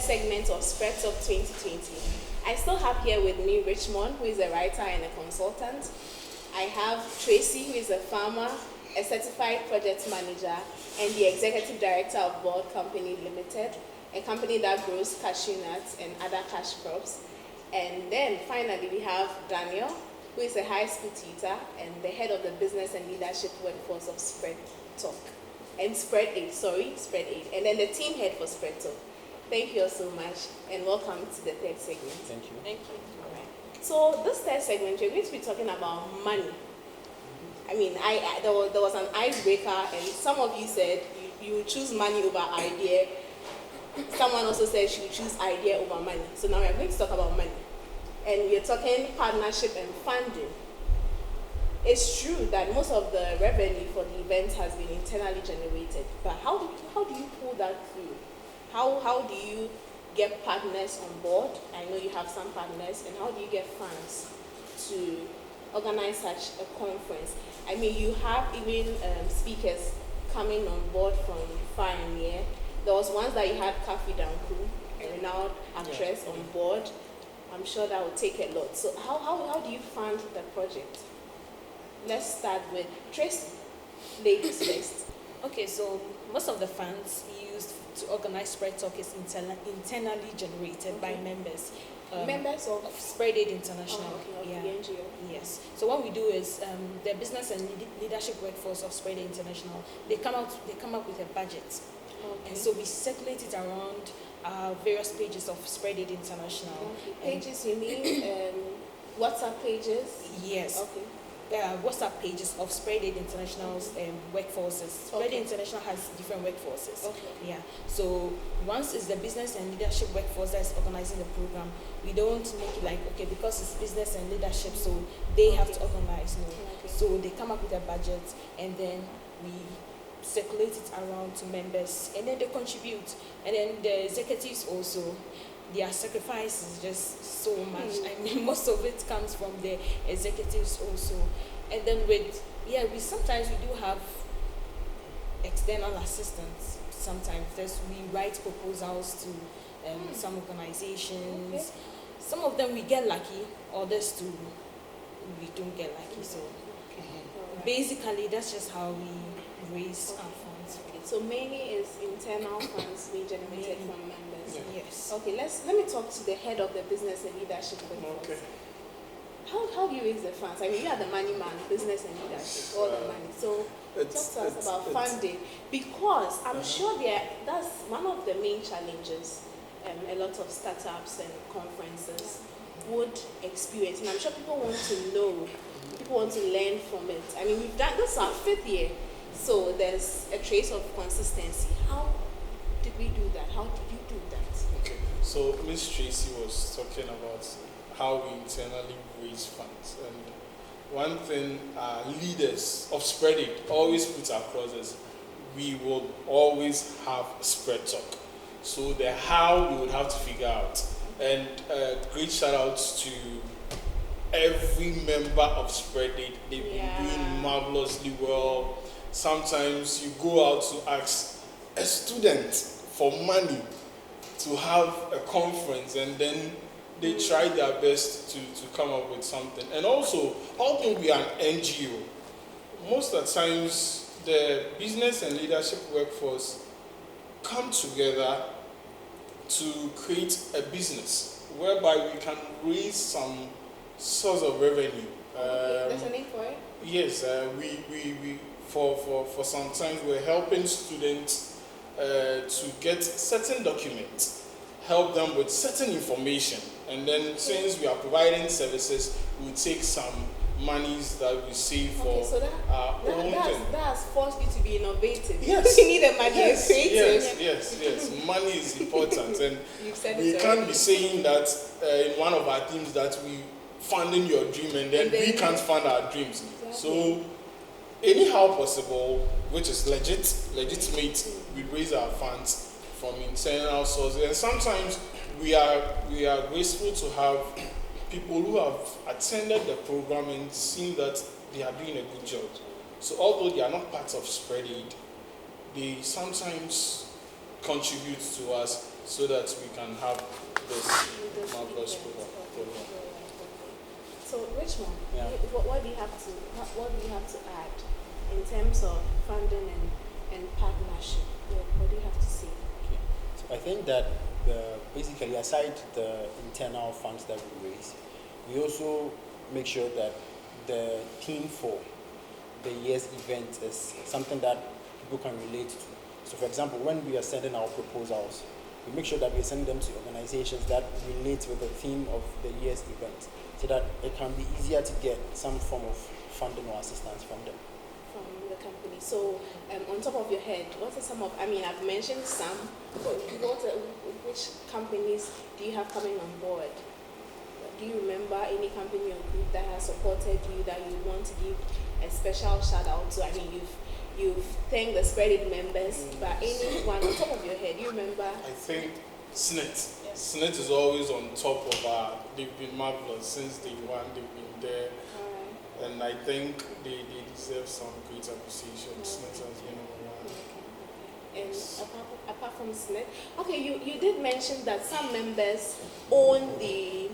segment of SpreadTalk2020. I still have here with me Richmond, who is a writer and a consultant. I have Tracy, who is a farmer, a certified project manager, and the executive director of Board Company Limited, a company that grows cashew nuts and other cash crops. And then finally we have Daniel, who is a high school tutor and the head of the business and leadership workforce of SpreadTalk. And SpreadAid, and then the team head for SpreadTalk. Thank you all so much, and welcome to the third segment. Thank you. Thank you. All right. So this third segment, we're going to be talking about money. I mean, there was an icebreaker, and some of you said you choose money over idea. Someone also said she would choose idea over money. So now we're going to talk about money, and we're talking partnership and funding. It's true that most of the revenue for the event has been internally generated, but how do you pull that through? How do you get partners on board? I know you have some partners, and how do you get funds to organize such a conference? I mean, you have even speakers coming on board from far and near. There was once that you had Kafi Danku, a renowned actress, on board. I'm sure that would take a lot. So how do you fund the project? Let's start with Tracy. Ladies first. Okay, so most of the funds used to organize SpreadTalk is internally generated by members. Members of SpreadAid International. The NGO. Yes. So what we do is the business and leadership workforce of SpreadAid International. They come up with a budget, and so we circulate it around various pages of SpreadAid International. Pages, you mean WhatsApp pages? Yes. Okay. WhatsApp pages of SpreadAid International's workforces. SpreadAid International has different workforces. Okay. Yeah. So once it's the business and leadership workforce that's organizing the program, we don't make it like, okay, because it's business and leadership, so they have to organize. No. Okay. So they come up with a budget, and then we circulate it around to members, and then they contribute. And then the executives also, their sacrifice is just so much. I mean, most of it comes from the executives also. And then we sometimes we do have external assistance. Sometimes we write proposals to some organizations. Okay. Some of them we get lucky, others too we don't get lucky. So basically that's just how we raise our funds. Okay. So mainly is internal funds being generated from members. Yes. Okay, let me talk to the head of the business and leadership workforce. Okay. How do you raise the funds? I mean, you are the money man, business and leadership, all the money. So talk to us about funding, because I'm sure that's one of the main challenges a lot of startups and conferences would experience, and I'm sure people want to know, people want to learn from it. I mean, we've done this is our 5th year, so there's a trace of consistency. How did we do that? How did you do that? Okay, so Ms. Tracy was talking about how we internally raise funds. And one thing leaders of SpreadAid always put across is we will always have SpreadTalk. So the how we would have to figure out. And great shout outs to every member of SpreadAid. They've been doing marvelously well. Sometimes you go out to ask a student for money to have a conference, and then they try their best to come up with something. And also, although we are an NGO, most of the times the business and leadership workforce come together to create a business whereby we can raise some source of revenue. There's a name for it? Yes, we for some time we're helping students to get certain documents, help them with certain information, and then since we are providing services, we take some monies that we save for our own thing. That has forced you to be innovative. Yes. You need a money creative. Yes. Money is important, and we it can't be saying that in one of our teams that we funding your dream and then we can't fund our dreams. Exactly. So anyhow possible, which is legitimate, we raise our funds from internal sources, and sometimes we are grateful to have people who have attended the program and seen that they are doing a good job. So although they are not part of SpreadAid, they sometimes contribute to us so that we can have this marvelous program. So, Richmond, Yeah. what do you have to add in terms of funding and partnership? What do you have to say? Okay. So I think that basically, aside the internal funds that we raise, we also make sure that the theme for the year's event is something that people can relate to. So, for example, when we are sending our proposals, we make sure that we send them to organizations that relate with the theme of the year's event, so that it can be easier to get some form of funding or assistance from them. From the company. So, on top of your head, what are some of? I mean, I've mentioned some. But which companies do you have coming on board? Do you remember any company or group that has supported you that you want to give a special shout out to? I mean, you've thanked the SpreadAid members, but anyone on top of your head, you remember? I think SNET. Yes. SNET is always on top of they've been marvelous since day one, they've been there. Alright. And I think they deserve some great appreciation. SNET has been on one. And apart from SNET, okay, you did mention that some members own the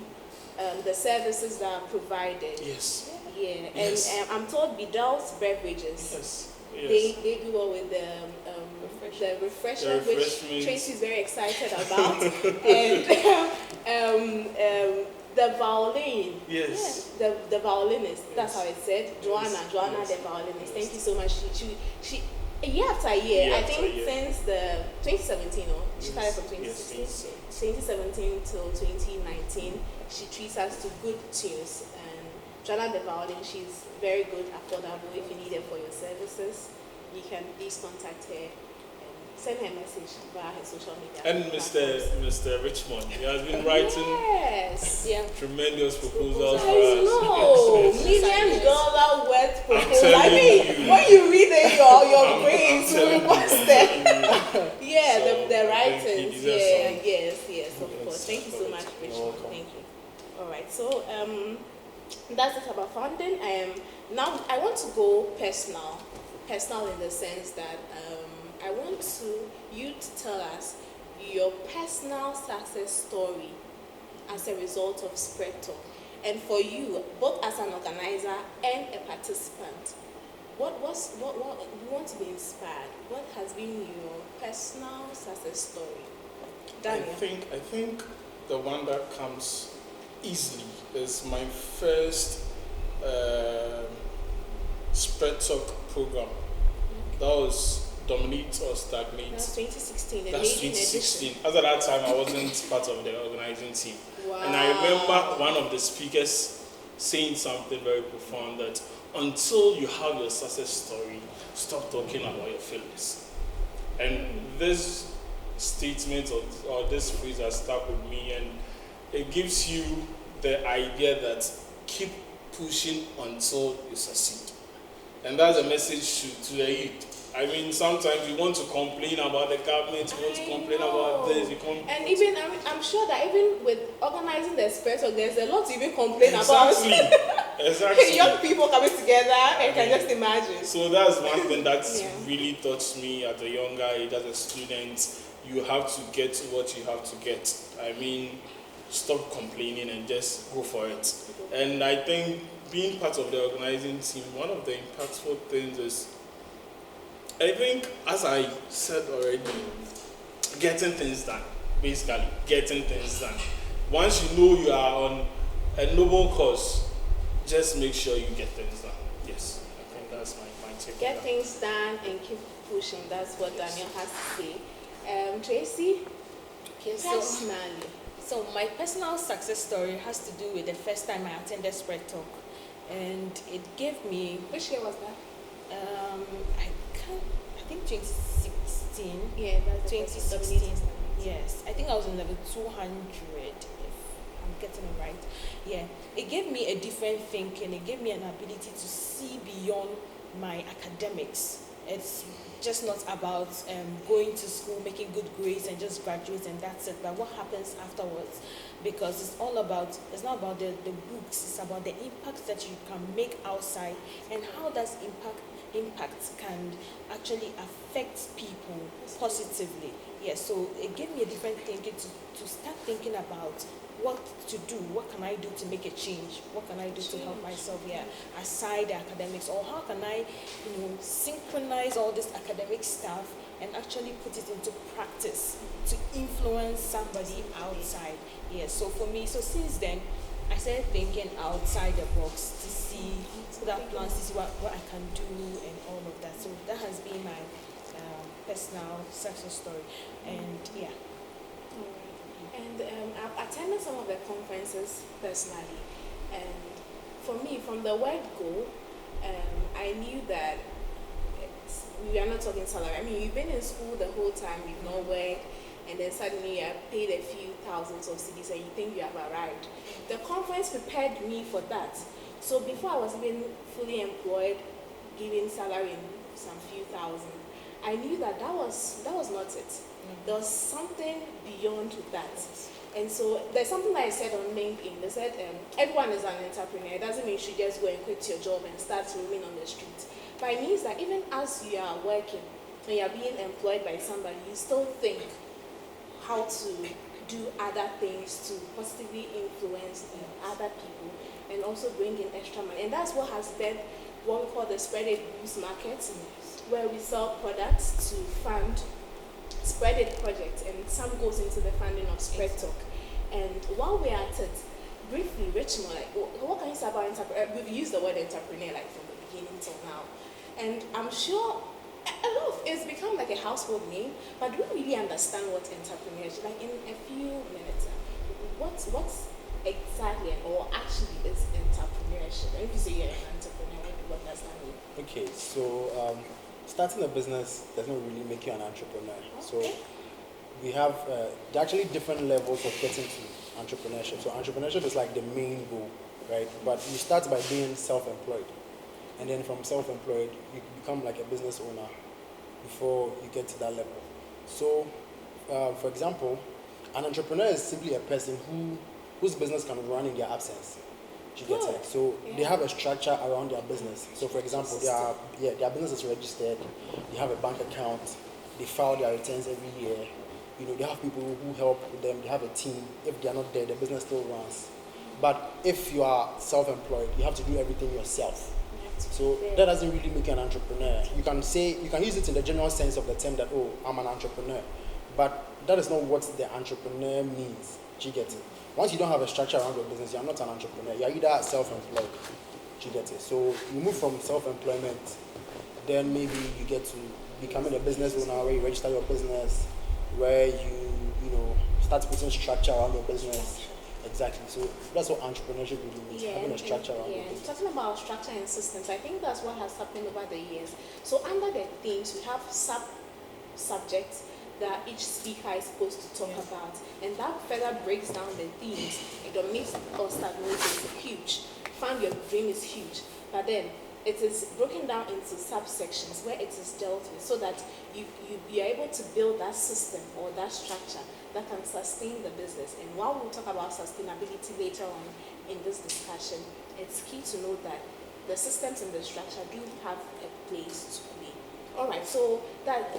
services that are provided. Yes. Yeah, Yes. and I'm told Bidal's beverages. Yes. They do well with the refreshment, which refreshments. Tracy is very excited about, and the violin. Yes. Yeah, the violinist. That's Yes. how it said. Joanna, Yes. the violinist. Yes. Thank you so much. She year after year. Year I after think year. since the 2017, or she started Yes. from 2016. Yes. 2017 till 2019, she treats us to good tunes. And Joanna the violin, she's very good, affordable. If you need her for your services, you can please contact her and send her a message via her social media. And Mr. Richmond, he has been writing Yes. Yeah. tremendous proposals I for us. know. Yes. $1 million worth proposal. telling I mean, you. when you read it, your I'm brain telling will you, bust I'm it. telling you. Yeah, So, the I think he writings. deserves Yeah, some. yes, of Yes, course. Thank you so much, correct. Richard. You're welcome. Thank you. All right, so that's it about funding. Now I want to go personal in the sense that I want you to tell us your personal success story as a result of SpreadTalk, and for you, both as an organizer and a participant. What you want to be inspired? What has been your personal success story? Daniel. I think the one that comes easily is my first SpreadTalk program. That was Dominate or Stagnate. That's 2016. That's maiden 2016. edition. As at that time, I wasn't part of the organizing team. Wow. And I remember one of the speakers saying something very profound, that until you have your success story, stop talking about your failures. And this statement or this phrase has stuck with me, and it gives you the idea that keep pushing until you succeed. And that's a message to the youth. I mean, sometimes you want to complain about the government, you want to complain about this, And even, I'm sure that even with organizing the SpreadTalk, there's a lot to even complain about. Exactly. Young people coming together, and can just imagine. So that's one thing that Yeah. really touched me at a younger age as a student. You have to get what you have to get. I mean, stop complaining and just go for it. And I think being part of the organizing team, one of the impactful things is, I think, as I said already, getting things done. Basically, getting things done. Once you know you are on a noble cause, just make sure you get things done. Yes, I think that's my take. Get on that. things done and keep pushing. That's what Daniel has to say. Tracy, Okay, so personally, So my personal success story has to do with the first time I attended SpreadTalk, and it gave me which year was that? I think 2016. Yeah, that's the 2016. first Yes, I think I was in level 200, if I'm getting it right. Yeah, it gave me a different thinking. It gave me an ability to see beyond my academics. It's just not about going to school, making good grades, and just graduate and that's it. But what happens afterwards? Because it's not about the books. It's about the impact that you can make outside, and how does impact can actually affects people positively. Yeah, so it gave me a different thinking to start thinking about what to do, what can I do to make a change, what can I do to help myself, aside the academics, or how can I, synchronize all this academic stuff and actually put it into practice to influence somebody outside. Yeah, so for me, so since then, I started thinking outside the box to see, put out plans to see what I can do and all of that. So that has been my personal success story. And yeah. And I've attended some of the conferences personally, and for me, from the word go, I knew that we are not talking salary. I mean, you've been in school the whole time, you've not worked, and then suddenly you are paid a few thousands of cedis and you think you have arrived. The conference prepared me for that. So before I was even fully employed, giving salary in some few thousand, I knew that was not it. There was something beyond that. And so there's something that I said on LinkedIn. They said everyone is an entrepreneur. It doesn't mean you should just go and quit your job and start roaming on the street. But it means that even as you are working and you are being employed by somebody, you still think how to do other things to positively influence other people and also bring in extra money. And that's what has been what we call the SpreadAid Boost Market, where we sell products to fund SpreadAid projects, and some goes into the funding of SpreadTalk. And while we're at it, briefly, Richmond, what can you say about entrepreneur? We've used the word entrepreneur from the beginning till now, and I'm sure a lot of it's become like a household name, but do we really understand what entrepreneurship? Like in a few minutes, what's exactly or actually is entrepreneurship? And if you say you're an entrepreneur, what does that mean? Okay, so starting a business doesn't really make you an entrepreneur. Okay. So we have there are actually different levels of getting to entrepreneurship. So entrepreneurship is like the main goal, right? But you start by being self-employed, and then from self-employed you become like a business owner before you get to that level. So, for example, an entrepreneur is simply a person whose business can run in their absence. Do you get it? So they have a structure around their business. So for example, their business is registered, they have a bank account, they file their returns every year. They have people who help them, they have a team. If they are not there, the business still runs. But if you are self-employed, you have to do everything yourself. So that doesn't really make you an entrepreneur. You can use it in the general sense of the term that, oh, I'm an entrepreneur. But that is not what the entrepreneur means. Do you get it? Once you don't have a structure around your business, you're not an entrepreneur. You're either self-employed. Do you get it? So you move from self-employment, then maybe you get to becoming a business owner where you register your business, where you start putting structure around your business. Exactly. So that's what entrepreneurship really means, having a structure around your business. Talking about structure and systems, I think that's what has happened over the years. So under the themes, we have subjects that each speaker is supposed to talk about, and that further breaks down the themes. Dominates or stagnates is huge. Find your dream is huge, but then it is broken down into subsections where it is dealt with, so that you be able to build that system or that structure that can sustain the business. And while we'll talk about sustainability later on in this discussion, it's key to know that the systems and the structure do have a place to play. All right, so that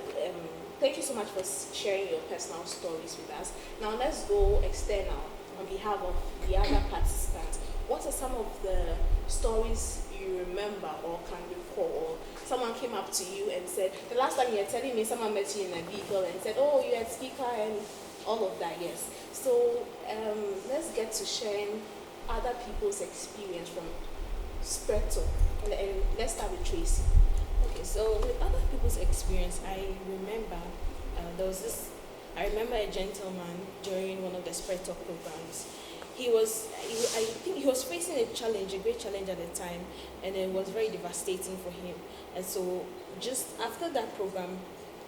thank you so much for sharing your personal stories with us. Now let's go external on behalf of the other participants. What are some of the stories you remember or can recall? Or someone came up to you and said, the last time you were telling me someone met you in a vehicle and said, oh, you're a speaker and all of that, yes. So let's get to sharing other people's experience from SpreadTalk. And let's start with Tracy. Okay, so with other people's experience, I remember I remember a gentleman during one of the SpreadTalk programs. I think he was facing a great challenge at the time, and it was very devastating for him. And so just after that program,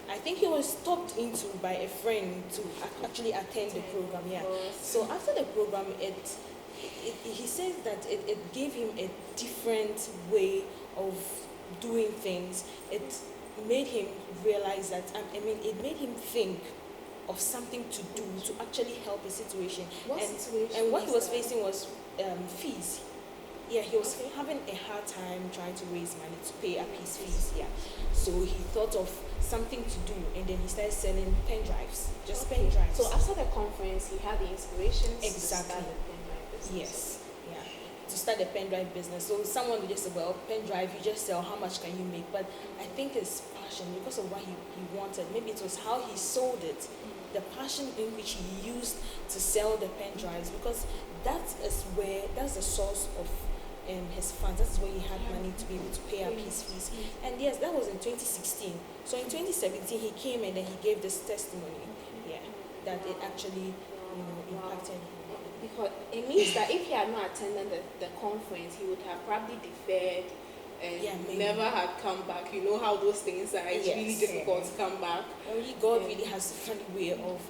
I think he was talked into by a friend to actually attend the program. Yeah. So after the program, he said that it gave him a different way of doing things. It made him realize that, it made him think of something to do to actually help his situation. Situation? And what he was facing was fees. Yeah, he was having a hard time trying to raise money to pay up his fees. Yeah, so he thought of something to do, and then he started selling pen drives, just pen drives. So after the conference, he had the inspiration to Exactly. start the pen drive business. Yes, yeah, to start a pen drive business. So someone would just say, well, pen drive, you just sell, how much can you make? But I think his passion, because of what he wanted, maybe it was how he sold it, the passion in which he used to sell the pen drives, because that's the source of his funds. That's where he had money to be able to pay up his fees. And yes, that was in 2016. So in 2017, he came and then he gave this testimony, that it actually, impacted him. Because it means that if he had not attended the conference, he would have probably deferred and never had come back. You know how those things are. It's really difficult to come back. God really has a funny way of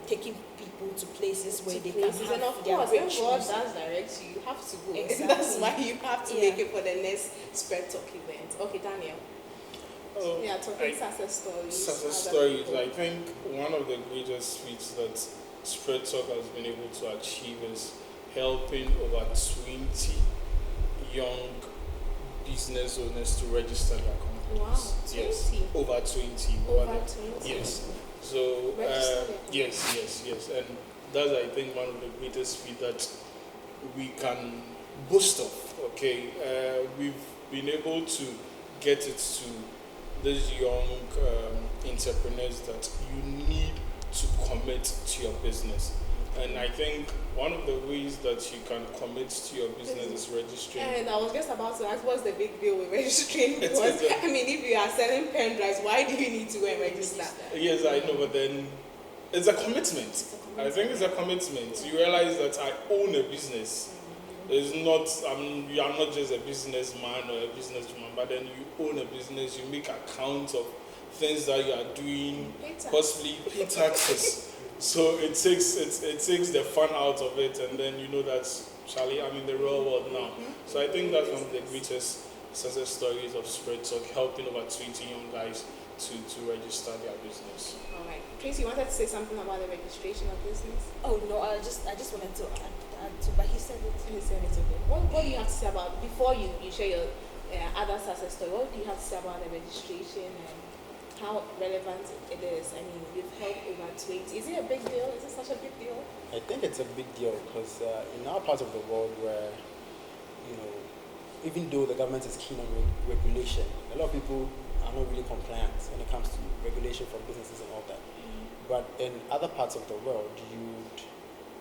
taking people to places where they can have and of their course, when breakthroughs. God does direct you, you have to go. Exactly. That's why you have to make it for the next SpreadTalk event. Okay, Daniel. Talking success stories. Success stories. I think one of the greatest feats that SpreadTalk has been able to achieve is helping over 20 young business owners to register their companies. Wow, 20? Yes, over 20. Over 20? Yes. So, yes. And that's, I think, one of the greatest feats that we can boast of. Okay, we've been able to get it to these young entrepreneurs that you need to commit to your business. And I think one of the ways that you can commit to your business is registering. And I was just about to ask, what's the big deal with registering? Because, if you are selling pen drives, why do you need to go and register? Yes, I know, but then it's a commitment. I think it's a commitment. You realize that I own a business. It's not, you are not just a businessman or a businesswoman, but then you own a business, you make account of things that you are doing, possibly pay taxes. So it takes the fun out of it, and then you know that, Charlie, I'm in the real world now. So I think that's one of the greatest success stories of SpreadTalk, helping over 20 young guys to register their business. All right. Tracy, you wanted to say something about the registration of business? Oh no, I just wanted to add to, but he said it. Okay. What do you have to say about, before you share your other success story, what do you have to say about the registration and how relevant it is? You've helped over 20. Is it a big deal? Is it such a big deal? I think it's a big deal because in our part of the world where, even though the government is keen on regulation, a lot of people are not really compliant when it comes to regulation for businesses and all that. But in other parts of the world,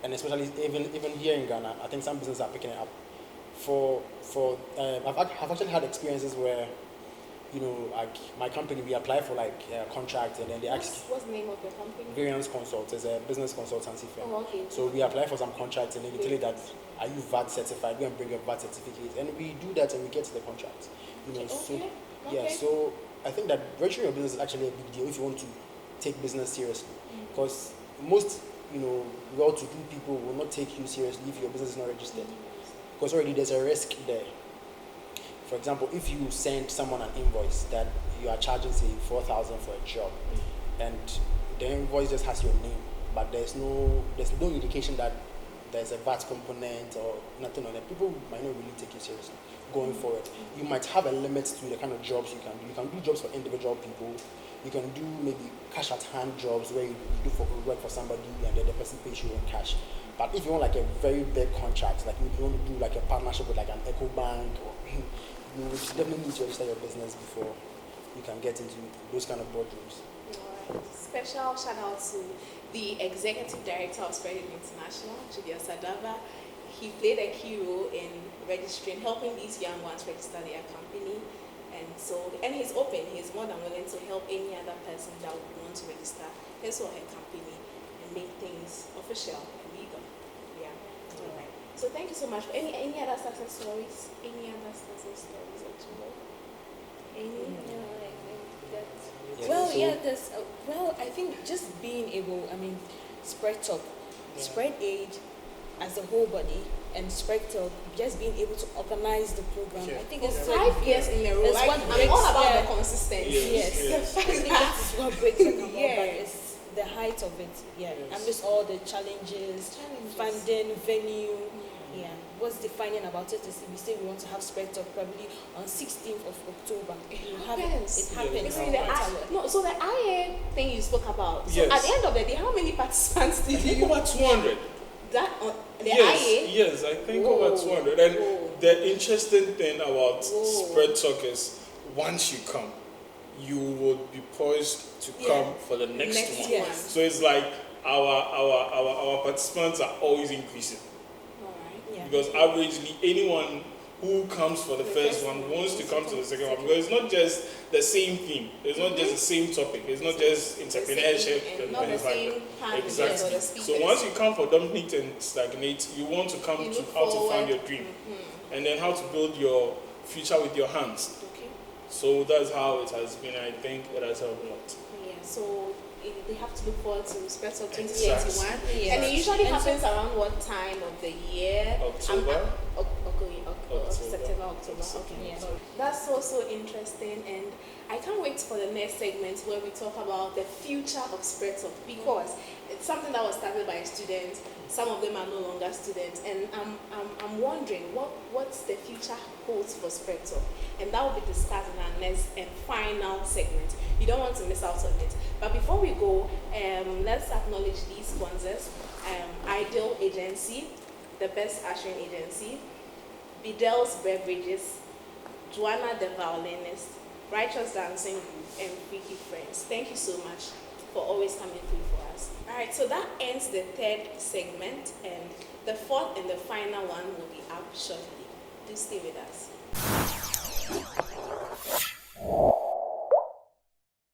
and especially even here in Ghana, I think some businesses are picking it up. I've actually had experiences where, like my company, we apply for a contract, and then they ask. What's the name of the company? Variance Consult is a business consultancy firm. Oh, okay. So we apply for some contracts, and then they tell you that, are you VAT certified? Go and bring your VAT certificate, and we do that, and we get to the contract. So I think that registering your business is actually a big deal if you want to take business seriously, because most well-to-do people will not take you seriously if your business is not registered, because already there's a risk there. For example, if you send someone an invoice that you are charging, say, 4,000 for a job, and the invoice just has your name, but there's no indication that there's a VAT component or nothing on it, people might not really take you seriously going forward. You might have a limit to the kind of jobs you can do. You can do jobs for individual people. You can do maybe cash at hand jobs where you work for somebody and then the person pays you in cash. But if you want a very big contract, like if you want to do a partnership with an Eco Bank, or you would definitely need to register your business before you can get into those kind of boardrooms. Special shout out to the Executive Director of SpreadAid International, Julia Sadava. He played a key role in registering, helping these young ones register their company. And he's open, he's more than willing to help any other person that would want to register his or her company and make things official and legal. Yeah. All right. So thank you so much. Any other success stories? Any other success stories at all? Any? I think just being able, SpreadTalk, SpreadAid as a whole body, and SpreadTalk just being able to organize the program. I think it's 5 years in a row. I'm all about the consistency. Yes. I think that is what breaks it about, but it's the height of it. Yeah. And just all the challenges, funding, venue, Yeah. What's defining about it is we say we want to have SpreadTalk probably on 16th of October. It We'll happens. It happens. You see, so the IA thing you spoke about. So Yes. at the end of the day, how many participants I did think you over 200. that on the Yes, IA? yes, I think Whoa. over 200. And Whoa. the interesting thing about Whoa. SpreadTalk is once you come, you will be poised to come for the next one. Yes. So it's like our participants are always increasing. All right. Yeah. Because averagely anyone who comes for the first one wants to come to the second one, because it's not just the same theme, it's not just the same topic, it's not just entrepreneurship and not the things like same that. panelists or Exactly. the So speakers. once you come for dominate and stagnate, you want to come You to look how to forward. find your dream, and then how to build your future with your hands. Okay. So that's how it has been. I think it has helped a lot. Yeah. So they have to look forward to SpreadTalk 2021, Exactly. and it usually And so- happens around what time of the year? October. September, October. Okay. Yeah. So that's also interesting, and I can't wait for the next segment where we talk about the future of SpreadTalk, because it's something that was started by students. Some of them are no longer students, and I'm wondering what's the future holds for SpreadTalk, and that will be discussed in our next and final segment. You don't want to miss out on it. But before we go, let's acknowledge these sponsors: Ideal Agency, the best ushering agency; Bidel's Beverages; Joanna the Violinist; Righteous Dancing Group; and Freaky Friends. Thank you so much for always coming through for us. Alright, so that ends the third segment, and the fourth and the final one will be up shortly. Do stay with us.